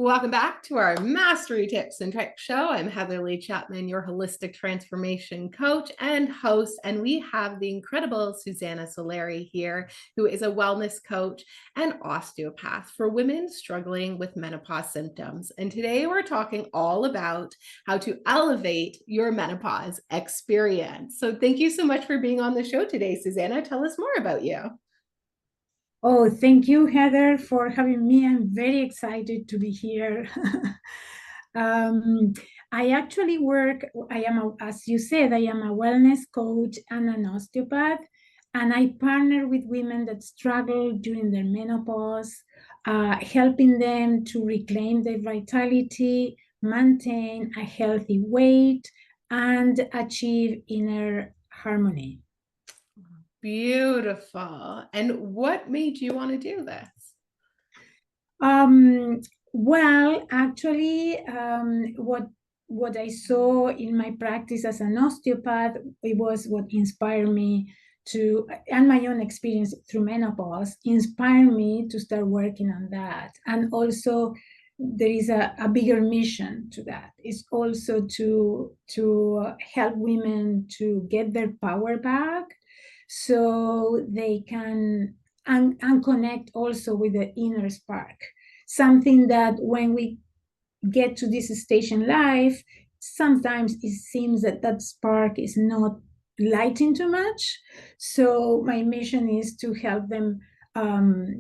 Welcome back to our Mastery Tips and Tricks show. I'm Heather Lee Chapman, your holistic transformation coach and host, and we have the incredible Susana Solari here, who is a wellness coach and osteopath for women struggling with menopause symptoms. And today we're talking all about how to elevate your menopause experience. So thank you so much for being on the show today, Susana. Tell us more about you. Oh, thank you, Heather, for having me. I'm very excited to be here. um, I actually as you said, I am a wellness coach and an osteopath, and I partner with women that struggle during their menopause, helping them to reclaim their vitality, maintain a healthy weight, and achieve inner harmony. Beautiful. And what made you want to do this? Um, well, actually, what I saw in my practice as an osteopath, it was what inspired me to, and my own experience through menopause, inspired me to start working on that. And also, there is a bigger mission to that. It's also to help women to get their power back, so they can and connect also with the inner spark. Something that when we get to this stage in life, sometimes it seems that that spark is not lighting too much. So my mission is to help them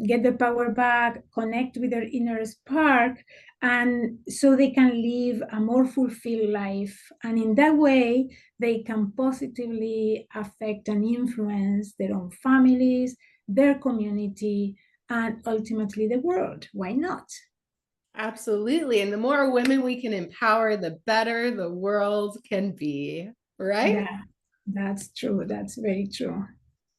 get the power back, connect with their inner spark, and so they can live a more fulfilled life. And in that way, they can positively affect and influence their own families, their community, and ultimately the world. Why not? Absolutely. And the more women we can empower, the better the world can be, right? Yeah, that's true. That's very true.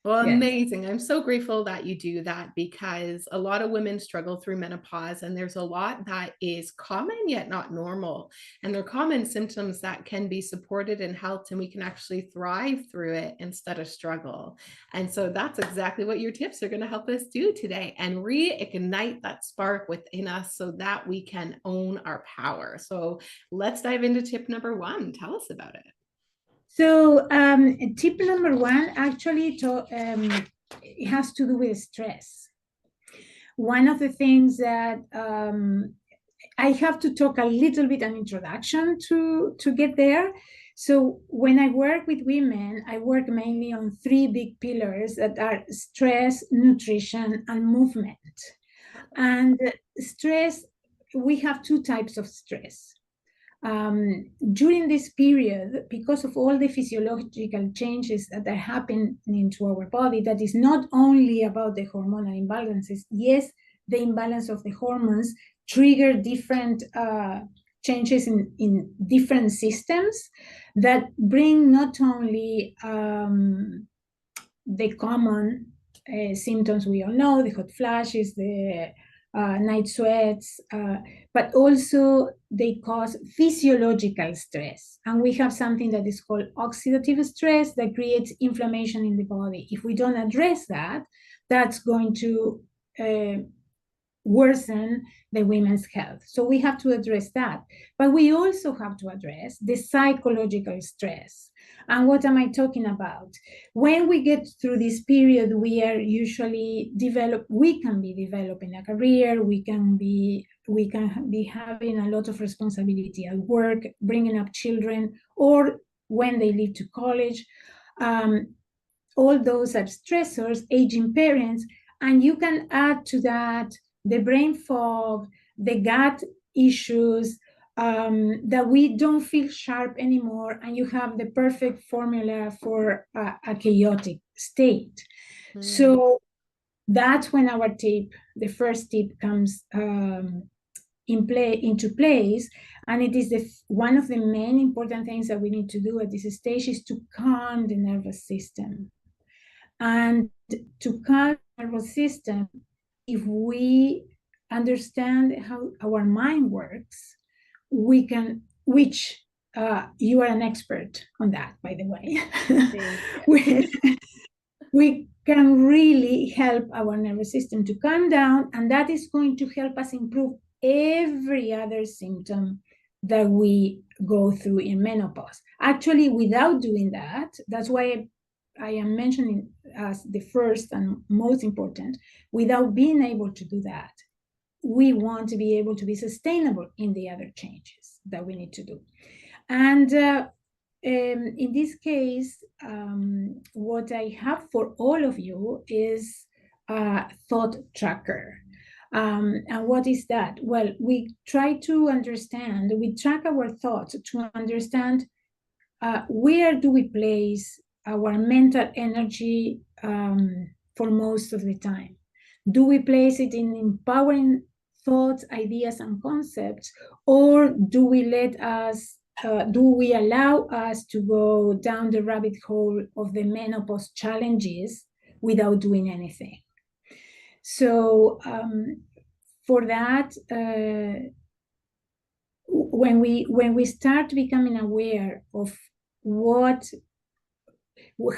Well, Yes. amazing. I'm so grateful that you do that because a lot of women struggle through menopause, and there's a lot that is common yet not normal. And they're common symptoms that can be supported and helped, and we can actually thrive through it instead of struggle. And so that's exactly what your tips are going to help us do today and reignite that spark within us so that we can own our power. So let's dive into tip number one. Tell us about it. So tip number one actually it has to do with stress. One of the things that I have to talk a little bit an introduction to get there. So when I work with women, I work mainly on three big pillars that are stress, nutrition, and movement. And stress, we have two types of stress. During this period, because of all the physiological changes that are happening to our body, that is not only about the hormonal imbalances. Yes, the imbalance of the hormones trigger different changes in different systems that bring not only the common symptoms we all know, the hot flashes, the night sweats, but also they cause physiological stress. And we have something that is called oxidative stress that creates inflammation in the body. If we don't address that, that's going to worsen the women's health. So we have to address that. But we also have to address the psychological stress. And what am I talking about? When we get through this period, we are usually we can be developing a career, we can be having a lot of responsibility at work, bringing up children, or when they leave to college. All those are stressors, aging parents, and you can add to that the brain fog, the gut issues, that we don't feel sharp anymore, and you have the perfect formula for a chaotic state. So that's when the first tip comes into place, and it is one of the main important things that we need to do at this stage is to calm the nervous system. And to calm the nervous system, if we understand how our mind works, we can, which you are an expert on that, by the way. we can really help our nervous system to calm down, and that is going to help us improve every other symptom that we go through in menopause. Actually, without doing that, that's why I am mentioning as the first and most important, without being able to do that, we want to be able to be sustainable in the other changes that we need to do. And in this case, what I have for all of you is a thought tracker. And what is that? Well, we try to understand, we track our thoughts to understand where do we place our mental energy for most of the time. Do we place it in empowering thoughts, ideas, and concepts, or do we allow us to go down the rabbit hole of the menopause challenges without doing anything? So for that, when we start becoming aware of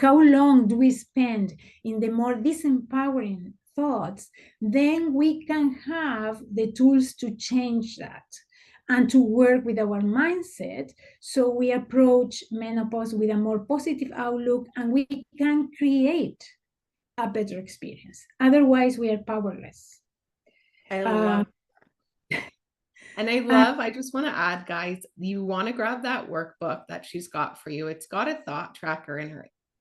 how long do we spend in the more disempowering thoughts, then we can have the tools to change that and to work with our mindset, so we approach menopause with a more positive outlook and we can create a better experience. Otherwise, we are powerless. I love And I just want to add, guys, you want to grab that workbook that she's got for you. It's got a thought tracker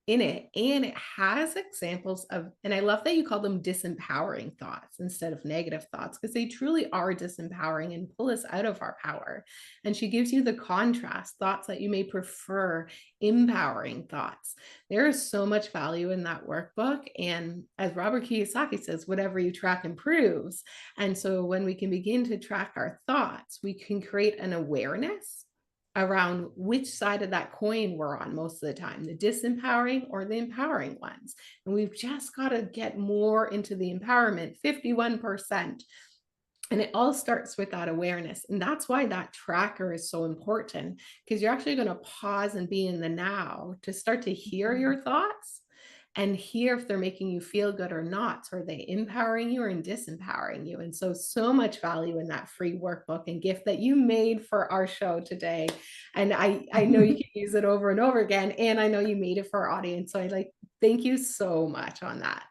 in it, and it has examples of, and I love that you call them disempowering thoughts instead of negative thoughts, because they truly are disempowering and pull us out of our power. And she gives you the contrast, thoughts that you may prefer, empowering thoughts. There is so much value in that workbook. And as Robert Kiyosaki says, whatever you track improves. And so when we can begin to track our thoughts, we can create an awareness around which side of that coin we're on most of the time, the disempowering or the empowering ones. And we've just got to get more into the empowerment, 51%. And it all starts with that awareness. And that's why that tracker is so important, because you're actually going to pause and be in the now to start to hear your thoughts and hear if they're making you feel good or not. So are they empowering you or disempowering you? And so much value in that free workbook and gift that you made for our show today. And I know you can use it over and over again. And I know you made it for our audience. So thank you so much on that.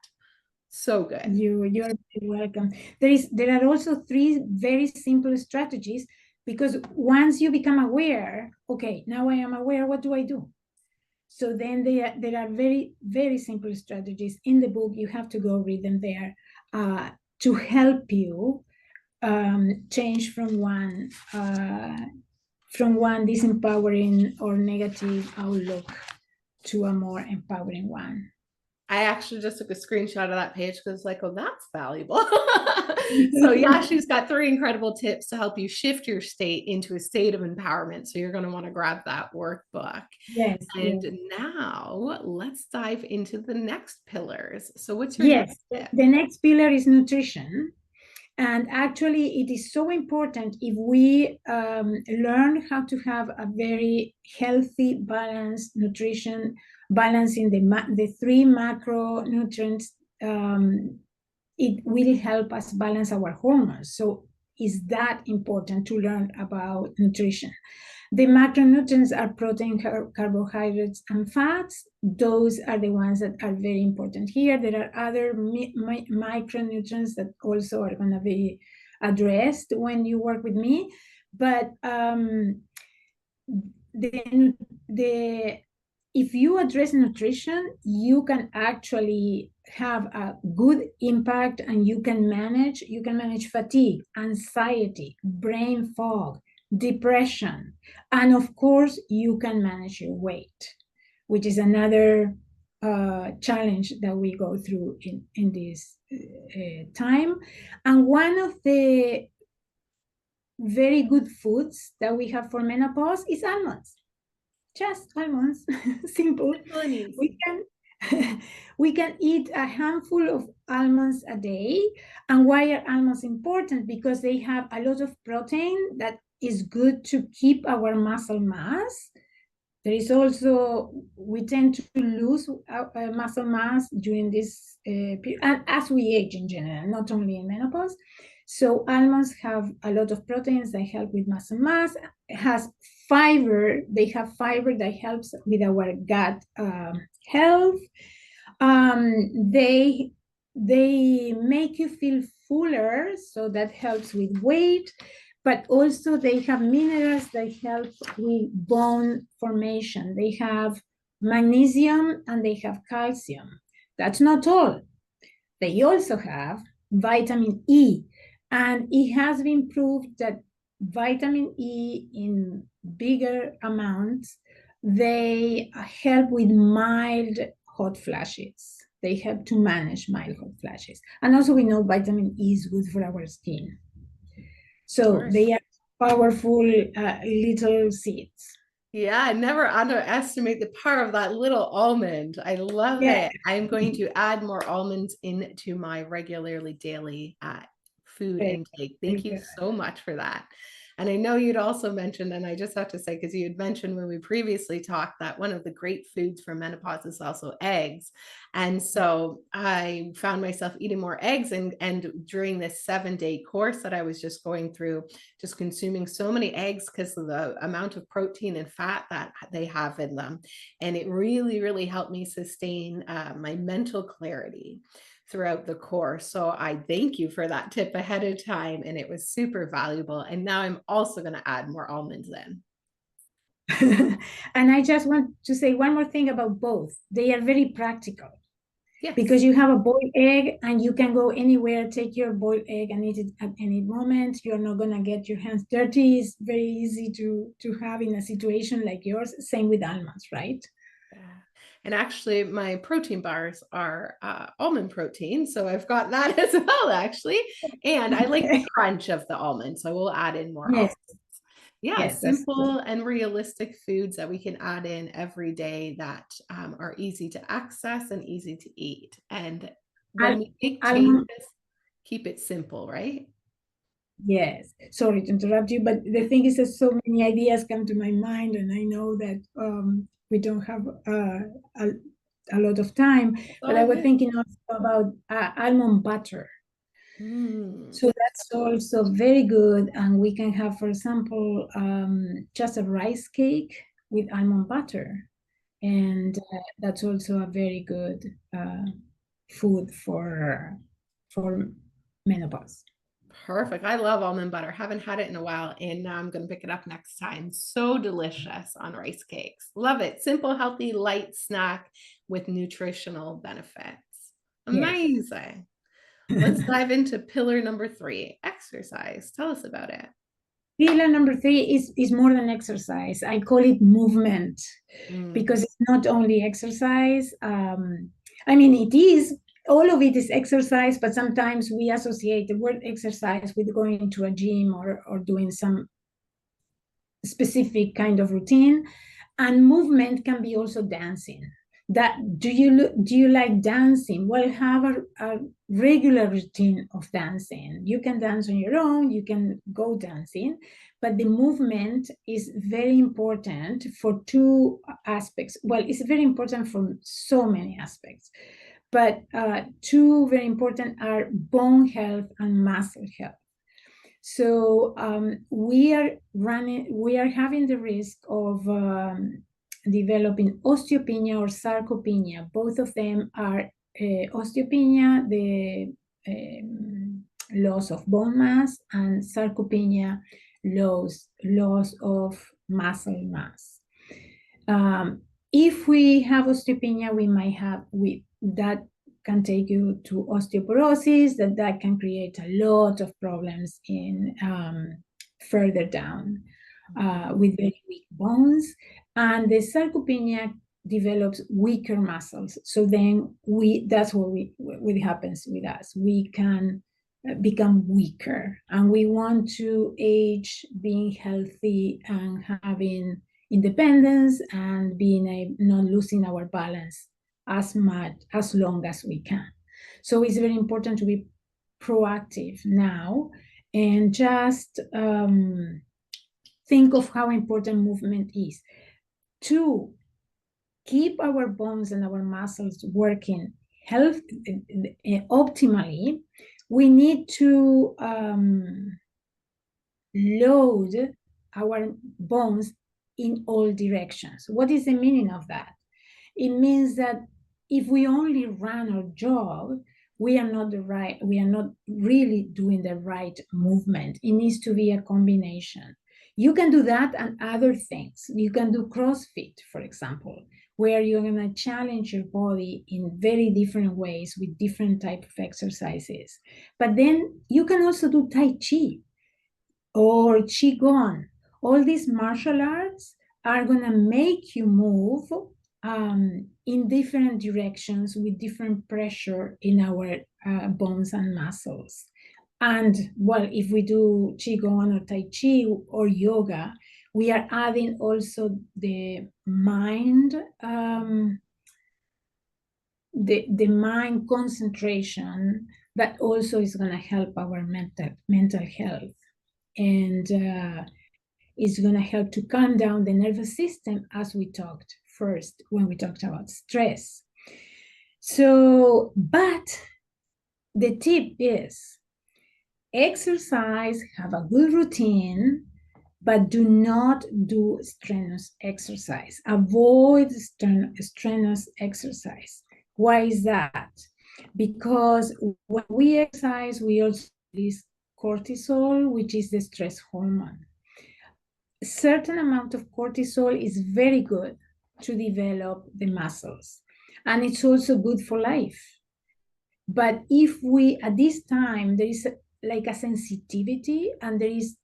So good. You're very welcome. There are also 3 very simple strategies, because once you become aware, okay, now I am aware, what do I do? So then there are very, very simple strategies in the book. You have to go read them there to help you change from one disempowering or negative outlook to a more empowering one. I actually just took a screenshot of that page because it's oh, that's valuable. So yeah, she's got 3 incredible tips to help you shift your state into a state of empowerment. So you're going to want to grab that workbook. Yes. And now let's dive into the next pillars. So what's your next tip? The next pillar is nutrition. And actually, it is so important if we learn how to have a very healthy, balanced nutrition, balancing the 3 macronutrients. It will help us balance our hormones. So it's that important to learn about nutrition. The macronutrients are protein, carbohydrates, and fats. Those are the ones that are very important here. There are other micronutrients that also are going to be addressed when you work with me. But if you address nutrition, you can actually have a good impact, and you can manage fatigue, anxiety, brain fog, depression, and of course you can manage your weight, which is another challenge that we go through in this time. And one of the very good foods that we have for menopause is almonds. Just almonds. Simple. We can eat a handful of almonds a day. And why are almonds important? Because they have a lot of protein that is good to keep our muscle mass. There is also, we tend to lose muscle mass during this period, and as we age in general, not only in menopause. So almonds have a lot of proteins that help with muscle mass. It has fiber. They have fiber that helps with our gut health. They make you feel fuller, so that helps with weight. But also they have minerals that help with bone formation. They have magnesium and they have calcium. That's not all. They also have vitamin E, and it has been proved that vitamin E in bigger amounts, they help with mild hot flashes. They help to manage mild hot flashes. And also we know vitamin E is good for our skin. Of So course. they are powerful little seeds. Yeah, never underestimate the power of that little almond. I love Yeah, it. I'm going to add more almonds into my regularly daily food very, intake. very Thank you good. so much for that. And I know you'd also mentioned, and I just have to say, because you had mentioned when we previously talked that one of the great foods for menopause is also eggs. And so I found myself eating more eggs and during this 7-day course that I was just going through, just consuming so many eggs because of the amount of protein and fat that they have in them. And it really, really helped me sustain my mental clarity throughout the course. So I thank you for that tip ahead of time. And it was super valuable. And now I'm also going to add more almonds in. And I just want to say one more thing about both. They are very practical because Yes. you have a boiled egg and you can go anywhere, take your boiled egg and eat it at any moment. You're not going to get your hands dirty. It's very easy to have in a situation like yours. Same with almonds, right? Yeah. And actually, my protein bars are almond protein. So I've got that as well, actually. And I like the Okay. crunch of the almond. So we'll add in more almonds. Yes, Yeah, yes, that's good. simple and realistic foods that we can add in every day that are easy to access and easy to eat. And when Al- we make changes, almond, keep it simple, right? yes. Sorry to interrupt you, but the thing is that so many ideas come to my mind, and I know that we don't have a, a lot of time, It's but I all was good. thinking also about almond butter. Mm, So that's also very good. And we can have, for example, just a rice cake with almond butter. And that's also a very good food for menopause. perfect. I love almond butter. Haven't had it in a while, and now I'm going to pick it up next time. So delicious on rice cakes. Love it. Simple, healthy, light snack with nutritional benefits. Yes. Amazing. Let's dive into pillar number 3, exercise. Tell us about it. Pillar number 3 is more than exercise. I call it movement Mm, because it's not only exercise. I mean, it is, all of it is exercise, but sometimes we associate the word exercise with going to a gym or doing some specific kind of routine. And movement can be also dancing. That do you like dancing? Well, have a regular routine of dancing. You can dance on your own, you can go dancing, but the movement is very important for two aspects. Well, it's very important for so many aspects, but two very important are bone health and muscle health. So we are having the risk of developing osteopenia or sarcopenia. Both of them are osteopenia, the loss of bone mass, and sarcopenia, loss of muscle mass. If we have osteopenia, we might have that can take you to osteoporosis. That can create a lot of problems in further down with very weak bones, and the sarcopenia develops weaker muscles. So then that's what happens with us. We can become weaker, and we want to age being healthy and having independence and not losing our balance as long as we can. So it's very important to be proactive now and just think of how important movement is to keep our bones and our muscles working optimally. we need to load our bones in all directions. What is the meaning of that? It means that if we only run or jog, we are not really doing the right movement. It needs to be a combination. You can do that and other things. You can do CrossFit, for example, where you're going to challenge your body in very different ways with different type of exercises. But then you can also do Tai Chi or qigong. All these martial arts are going to make you move in different directions with different pressure in our bones and muscles. And well, if we do qigong or tai chi or yoga, we are adding also the mind, the mind concentration that also is going to help our mental health, and is going to help to calm down the nervous system, as we talked first when we talked about stress. So, but the tip is exercise, have a good routine, but do not do strenuous exercise. Avoid strenuous exercise. Why is that? Because when we exercise, we also release cortisol, which is the stress hormone. A certain amount of cortisol is very good to develop the muscles, and it's also good for life. But if we, at this time, there is like a sensitivity, and there is,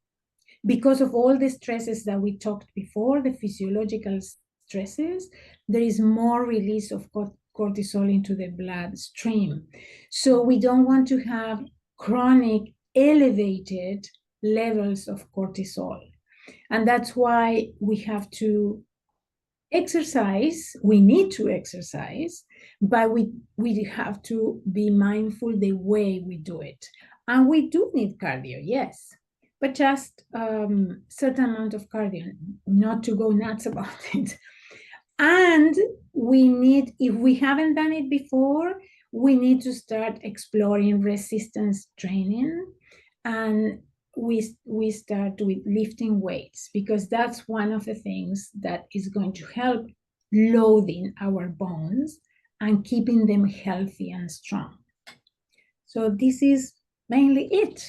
because of all the stresses that we talked before, the physiological stresses, there is more release of cortisol into the bloodstream. So we don't want to have chronic elevated levels of cortisol. And that's why we have to exercise. We need to exercise, but we have to be mindful the way we do it. And we do need cardio, yes, but just certain amount of cardio, not to go nuts about it. And we need, if we haven't done it before, we need to start exploring resistance training, and we start with lifting weights, because that's one of the things that is going to help loading our bones and keeping them healthy and strong. So this is mainly it.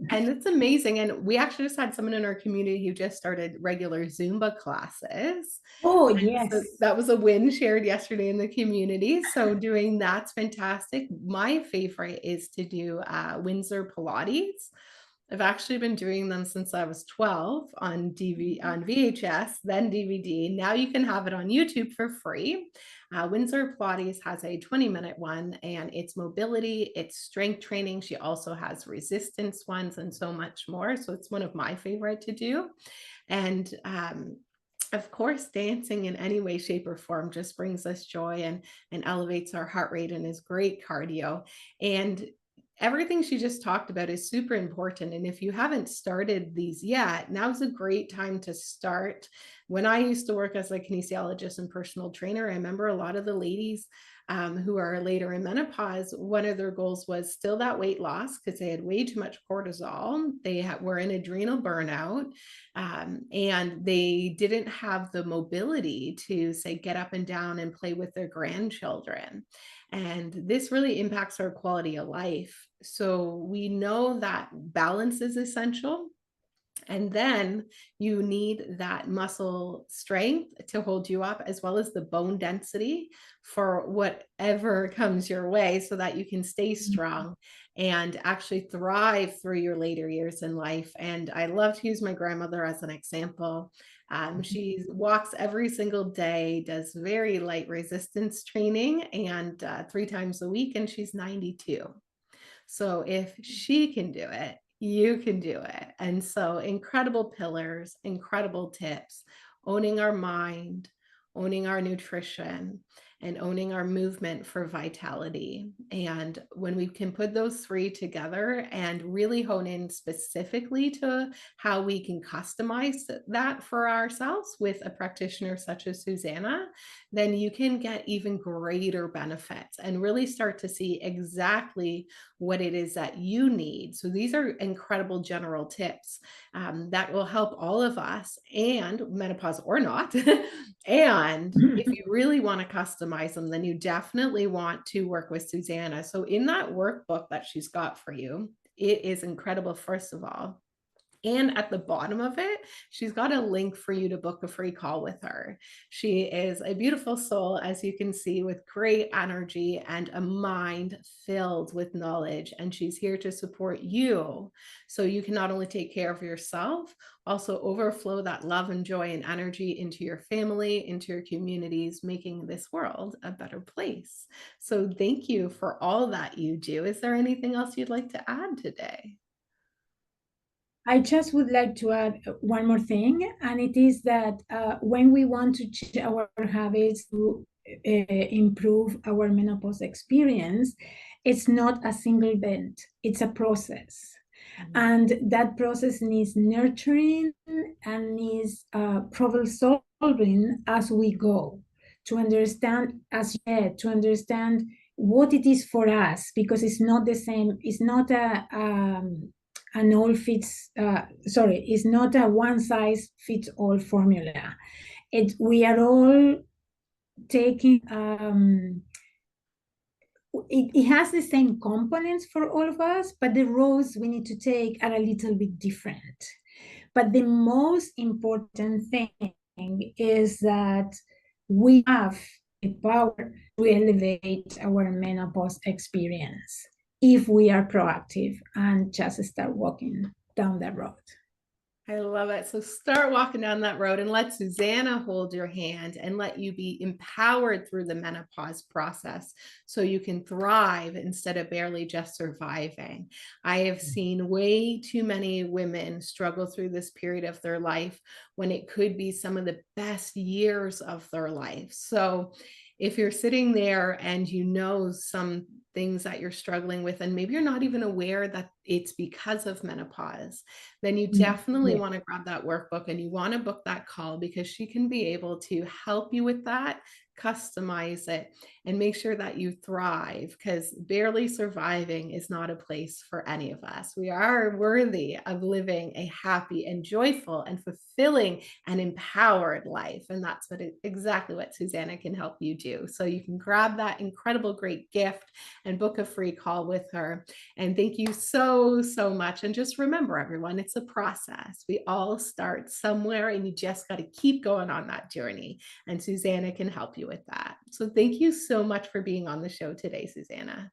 And it's amazing. And we actually just had someone in our community who just started regular Zumba classes. Oh, So yes. that was a win shared yesterday in the community. So doing that's fantastic. My favorite is to do Windsor Pilates. I've actually been doing them since I was 12 on on VHS, then DVD. Now you can have it on YouTube for free. Windsor Pilates has a 20-minute one, and it's mobility, it's strength training. She also has resistance ones and so much more. So it's one of my favorite to do. And of course, dancing in any way, shape, or form just brings us joy and elevates our heart rate and is great cardio. And everything she just talked about is super important. And if you haven't started these yet, now's a great time to start. When I used to work as a kinesiologist and personal trainer, I remember a lot of the ladies who are later in menopause, one of their goals was still that weight loss because they had way too much cortisol. They were in adrenal burnout, and they didn't have the mobility to, say, get up and down and play with their grandchildren. And this really impacts our quality of life. So we know that balance is essential. And then you need that muscle strength to hold you up, as well as the bone density for whatever comes your way, so that you can stay strong and actually thrive through your later years in life. And I love to use my grandmother as an example. She walks every single day, does very light resistance training, and 3 times a week, and she's 92. So if she can do it, you can do it. And so incredible pillars, incredible tips, owning our mind, owning our nutrition, and owning our movement for vitality. And when we can put those three together and really hone in specifically to how we can customize that for ourselves with a practitioner such as Susana, then you can get even greater benefits and really start to see exactly what it is that you need. So these are incredible general tips that will help all of us, and menopause or not. And if you really want to customize them, then you definitely want to work with Susana. So in that workbook that she's got for you, it is incredible, first of all. And at the bottom of it, she's got a link for you to book a free call with her. She is a beautiful soul, as you can see, with great energy and a mind filled with knowledge. And she's here to support you so you can not only take care of yourself, also overflow that love and joy and energy into your family, into your communities, making this world a better place. So thank you for all that you do. Is there anything else you'd like to add today? I just would like to add one more thing, and it is that when we want to change our habits to improve our menopause experience, it's not a single event, it's a process. And that process needs nurturing and needs problem solving as we go, to understand, as yet, to understand what it is for us, because it's not the same, it's not an all fits sorry, it's not a one size fits all formula. We are all taking it has the same components for all of us, but the roads we need to take are a little bit different. But the most important thing is that we have the power to elevate our menopause experience if we are proactive and just start walking down that road. I love it. So start walking down that road and let Susana hold your hand and let you be empowered through the menopause process so you can thrive instead of barely just surviving. I have seen way too many women struggle through this period of their life when it could be some of the best years of their life. So if you're sitting there and you know some things that you're struggling with, and maybe you're not even aware that it's because of menopause, then you definitely Yeah. want to grab that workbook and you want to book that call, because she can be able to help you with that, customize it, and make sure that you thrive, because barely surviving is not a place for any of us. We are worthy of living a happy and joyful and fulfilling and empowered life. And that's exactly what Susana can help you do. So you can grab that incredible, great gift and book a free call with her. And thank you so, so much. And just remember, everyone, it's a process. We all start somewhere and you just got to keep going on that journey. And Susana can help you with that. So thank you so much for being on the show today, Susana.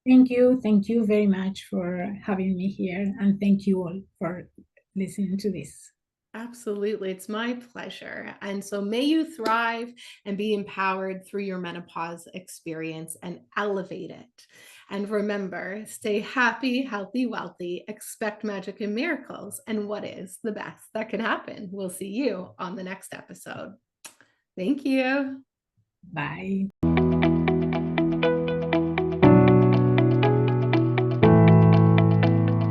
Thank you. Thank you very much for having me here. And thank you all for listening to this. Absolutely. It's my pleasure. And so may you thrive and be empowered through your menopause experience and elevate it. And remember, stay happy, healthy, wealthy, expect magic and miracles. And what is the best that can happen? We'll see you on the next episode. Thank you. Bye.